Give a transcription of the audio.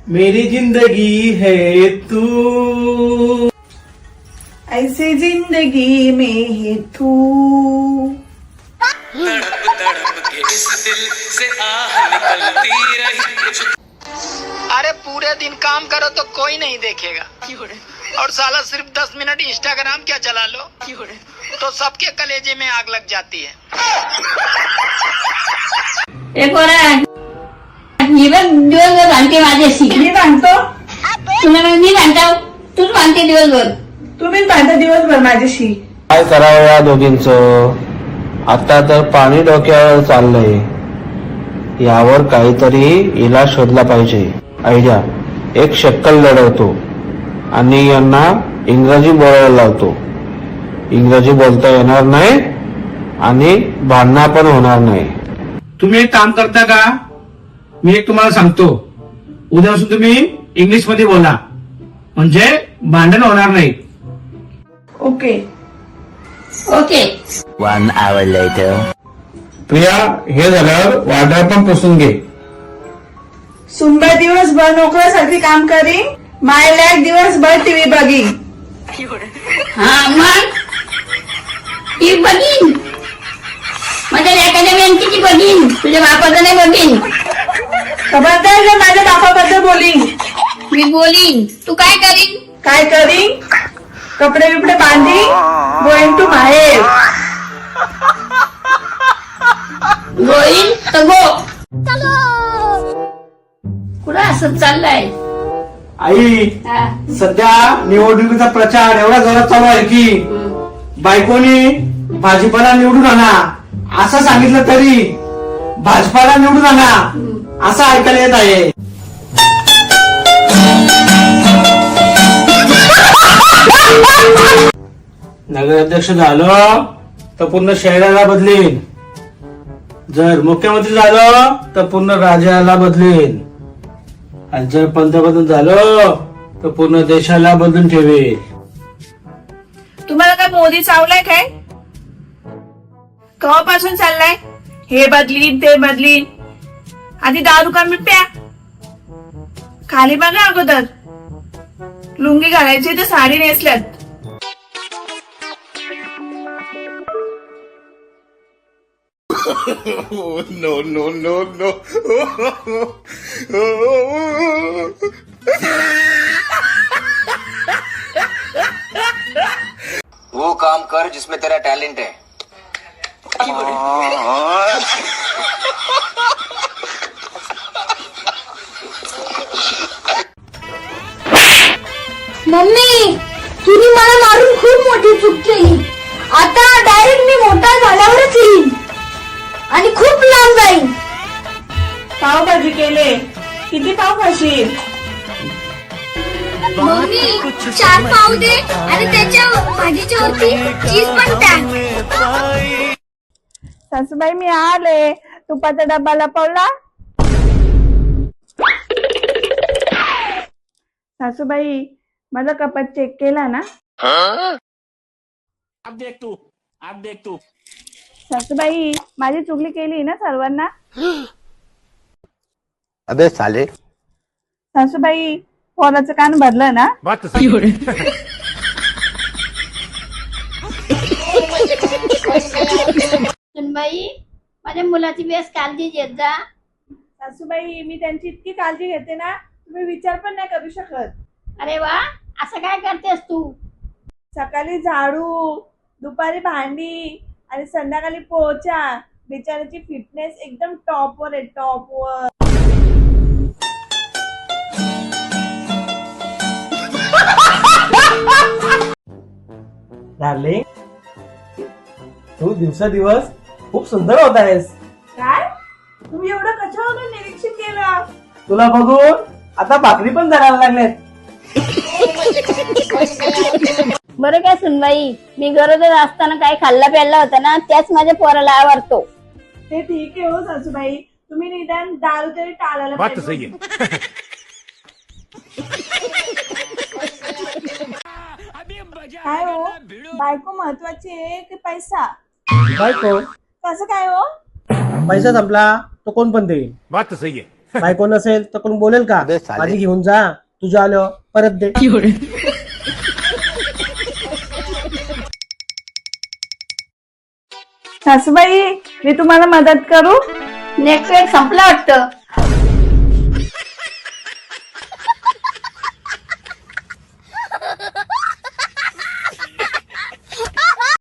मेरी जिंदगी है तू, ऐसे जिंदगी में है तू। तड़प तड़प के इस दिल से आह निकलती रही। अरे पूरे दिन काम करो तो कोई नहीं देखेगा और साला सिर्फ 10 मिनट इंस्टाग्राम क्या चला लो तो सबके कलेजे में आग लग जाती है। दिवसभर भांडते माझ्याशी. मी भांडतो, तुला मी भांडतो, तूच भांडते दिवसभर. तुम्हीच भांडता दिवसभर माझ्याशी. काय करावं या दोघींचं. आता तर पाणी डोक्यावर चाललंय. यावर काहीतरी इलाज शोधला पाहिजे. आयडिया. एक शक्कल लढवतो आणि यांना इंग्रजी बोलायला लावतो. इंग्रजी बोलता येणार नाही आणि भांडणं पण होणार नाही. तुम्ही एक काम करता का? मी एक तुम्हाला सांगतो, उद्यापासून तुम्ही इंग्लिश मध्ये बोला, म्हणजे भांडण होणार नाही. Okay. Okay. 1 hour later. Priya, हे झाल्यावर वाडा पण पुसून घे. सुंबा दिवसभर नोकरासारखी काम करीन, मायला दिवसभर टीव्ही बघीन. हा मग ती बघीन, माझ्या एखाद्या बँकेची बघीन, तुझ्या बापाचं नाही बघीन. खबरदार जर माझ्या बापाबद्दल बोलीन. मी बोलीन. तू काय करीन? काय करीन? कपडे बिपडे बांधी गोईन तू बाहेर. गोईन तर गो. कुठं असं चाललंय? आई, हा. सध्या निवडणुकीचा प्रचार एवढा जोरात चालू आहे की बायकोनी भाजपाला निवडून आणा असं सांगितलं तरी भाजपाला निवडून आणा असं ऐकायला येत आहे. नगराध्यक्ष झालो तर पूर्ण शहराला बदलेन, जर मुख्यमंत्री झालो तर पूर्ण राज्याला बदलेन, आणि जर पंतप्रधान झालो तर पूर्ण देशाला बदलून ठेवेल. तुम्हाला काय मोदी चावलाय काय? केव्हापासून चाललाय हे बदलीन ते बदलीन? आधी दारू कमी प्या, खाली बघा अगोदर. लुंगी घालायची तर साडी नेसल्यात. वो काम कर जिसमें तेरा टैलेंट है. मम्मी, तुम्ही मला मारून खूप मोठी चूक केली. आता डायरेक्ट मी मोठा झाल्यावरच येईन आणि खूप लांब जाईन. पावभाजी केले, किती पाव खाशील? मम्मी, 4 पाव दे आणि त्याच्या भाजीच्या वरती चीज पण टाक. सासूबाई मी आले, तुपाचा डब्बा लपवला. सासूबाई, माझा कपात चेक केला ना? अब देख तू. सासूबाई, माझी चुगली केली ना सर्वांना? अबे साले. सासूबाई, पोराचं कान भरलं ना? सुनबाई, माझ्या मुलाची बेस काळजी घेत जा. सासूबाई, मी त्यांची इतकी काळजी घेते ना, तुम्ही विचार पण नाही करू शकत. अरे वा, असं काय करतेस तू? सकाळी झाडू, दुपारी भांडी आणि संध्याकाळी पोचा. बिचाराची फिटनेस एकदम टॉपवर आहे, टॉपवर. डार्लिंग, तू दिवसेंदिवस खूप सुंदर होत आहेस. काय? तुम्ही एवढं कशावरून निरीक्षण केलं? तुला बघून आता भाकरी पण जरायला लागल्यात. बरं काय सुनबाई, मी गरोदर असताना काय खाल्ला प्यायला होता ना, त्याच माझ्या पोराला आवडतो. ते ठीक आहे हो सासूबाई, तुम्ही निदान दारू तरी टाळायला पाहिजे. काय हो, बायको महत्वाची आहे की पैसा? बायको कसं काय हो? पैसा संपला तो कोण पण देईल. बायको नसेल तर कोण बोलेल का? अबे साले. माझी घेऊन जा, तुझ्या आल्यावर परत दे. सासूबाई, मी तुम्हाला मदत करू? नेक्स्ट वेळ संपला वाटतं.